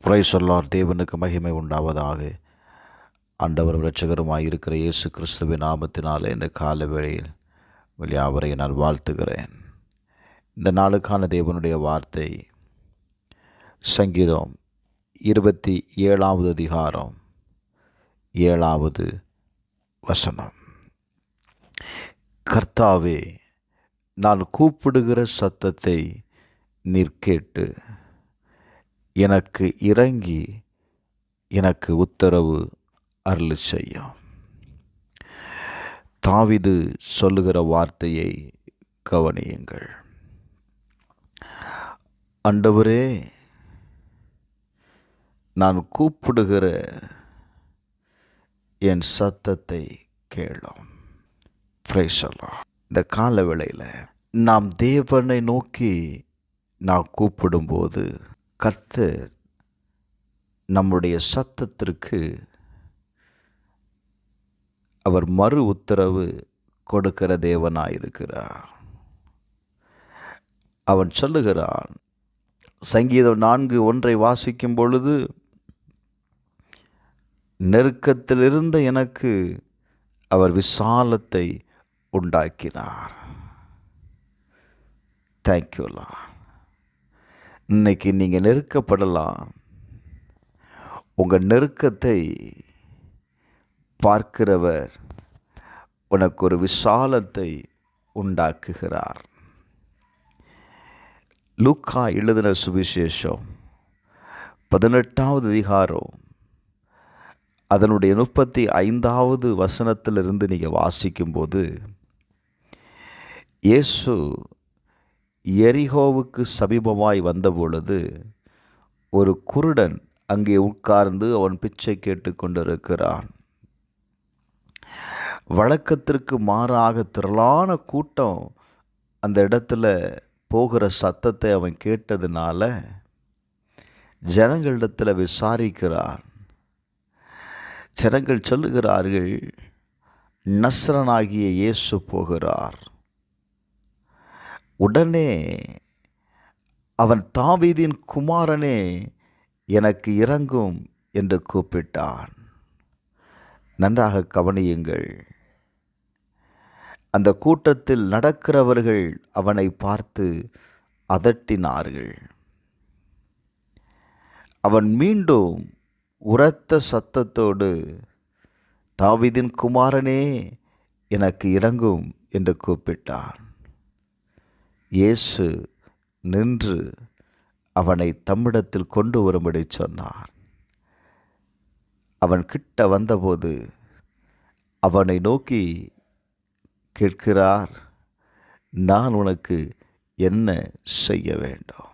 Praise the Lord. தேவனுக்கு மகிமை உண்டாவதாக. ஆண்டவரும் இரட்சகருமாய் இருக்கிற இயேசு கிறிஸ்துவின் நாமத்தினாலே இந்த கால வேளையில் யாவரை நான் வாழ்த்துகிறேன். இந்த நாளுக்கான தேவனுடைய வார்த்தை சங்கீதம் 27வது அதிகாரம் 7வது வசனம். கர்த்தாவே, நான் கூப்பிடுகிற சத்தத்தை நீர் கேட்டு எனக்கு இறங்கி எனக்கு உத்தரவு அருளி செய்யும். தாவீது சொல்லுகிற வார்த்தையை கவனியுங்கள். ஆண்டவரே, நான் கூப்பிடுகிற என் சத்தத்தை கேளும். Praise the Lord. இந்த கால வேளையில் நாம் தேவனை நோக்கி நாம் கூப்பிடும்போது கர்த்தர் நம்முடைய சத்தத்திற்கு அவர் மறு உத்தரவு கொடுக்கிற தேவனாயிருக்கிறார். அவன் சொல்லுகிறான், சங்கீதம் 4:1 வாசிக்கும் பொழுது, நெருக்கத்திலிருந்த எனக்கு அவர் விசாலத்தை உண்டாக்கினார். Thank you Lord. இன்னைக்கு நீங்கள் நெருக்கப்படலாம். உங்கள் நெருக்கத்தை பார்க்கிறவர் உனக்கு ஒரு விசாலத்தை உண்டாக்குகிறார். லூக்கா எழுதின சுவிசேஷம் 18வது அதிகாரம் அதனுடைய 35வது வசனத்திலிருந்து நீங்கள் வாசிக்கும்போது, இயேசு எரிகோவுக்கு சமீபமாய் வந்தபொழுது ஒரு குருடன் அங்கே உட்கார்ந்து அவன் பிச்சை கேட்டு கொண்டிருக்கிறான். வழக்கத்திற்கு மாறாக திரளான கூட்டம் அந்த இடத்துல போகிற சத்தத்தை அவன் கேட்டதுனால ஜனங்களிடத்தில் விசாரிக்கிறான். ஜனங்கள் சொல்லுகிறார்கள், நஸ்ரனாகிய இயேசு போகிறார். உடனே அவன், தாவீதின் குமாரனே, எனக்கு இறங்கும் என்று கூப்பிட்டான். நன்றாக கவனியுங்கள். அந்த கூட்டத்தில் நடக்கிறவர்கள் அவனை பார்த்து அதட்டினார்கள். அவன் மீண்டும் உரத்த சத்தத்தோடு, தாவீதின் குமாரனே, எனக்கு இறங்கும் என்று கூப்பிட்டான். இயேசு நின்று அவனை தம்மிடத்தில் கொண்டு வரும்படி சொன்னார். அவன் கிட்ட வந்தபோது அவனை நோக்கி கேட்கிறார், நான் உனக்கு என்ன செய்ய வேண்டும்?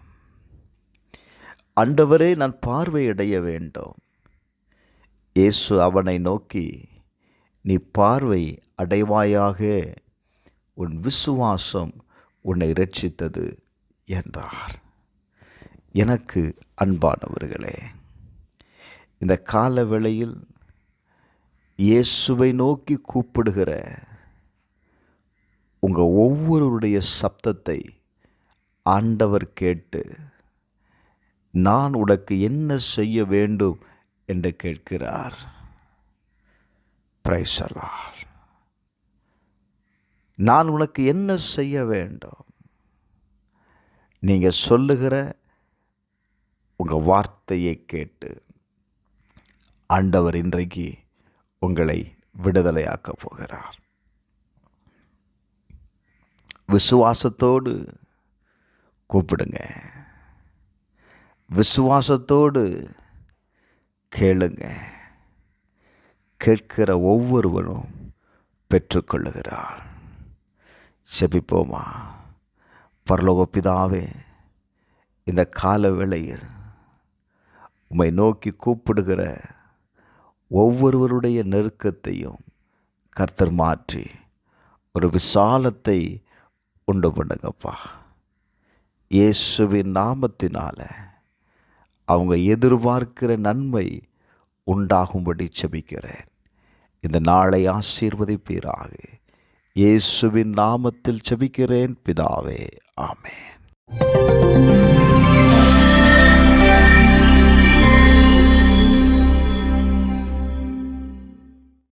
ஆண்டவரே, நான் பார்வையடைய வேண்டும். இயேசு அவனை நோக்கி, நீ பார்வை அடைவாயாக, உன் விசுவாசம் உன்னை இரட்சித்தது என்றார். எனக்கு அன்பானவர்களே, இந்த கால வேளையில் இயேசுவை நோக்கி கூப்பிடுகிற உங்கள் ஒவ்வொருவருடைய சப்தத்தை ஆண்டவர் கேட்டு, நான் உனக்கு என்ன செய்ய வேண்டும் என்று கேட்கிறார். Praise the Lord. நான் உனக்கு என்ன செய்ய வேண்டும்? நீங்கள் சொல்லுகிற உங்கள் வார்த்தையை கேட்டு ஆண்டவர் இன்றைக்கு உங்களை விடுதலையாக்க போகிறார். விசுவாசத்தோடு கூப்பிடுங்க. விசுவாசத்தோடு கேளுங்க. கேட்கிற ஒவ்வொருவரும் பெற்றுக்கொள்ளுகிறார். செபிப்போமா? பரலோக பிதாவே, இந்த கால வேளையில் உம்மை நோக்கி கூப்பிடுகிற ஒவ்வொருவருடைய நெருக்கத்தையும் கர்த்தர் மாற்றி ஒரு விசாலத்தை உண்டு பண்ணுங்கப்பா. இயேசுவின் நாமத்தினால அவங்க எதிர்பார்க்கிற நன்மை உண்டாகும்படி செபிக்கிறேன். இந்த நாளை ஆசீர்வதிப்பீராக. இயேசுவின் நாமத்தில் செபிக்கிறேன் பிதாவே, ஆமென்.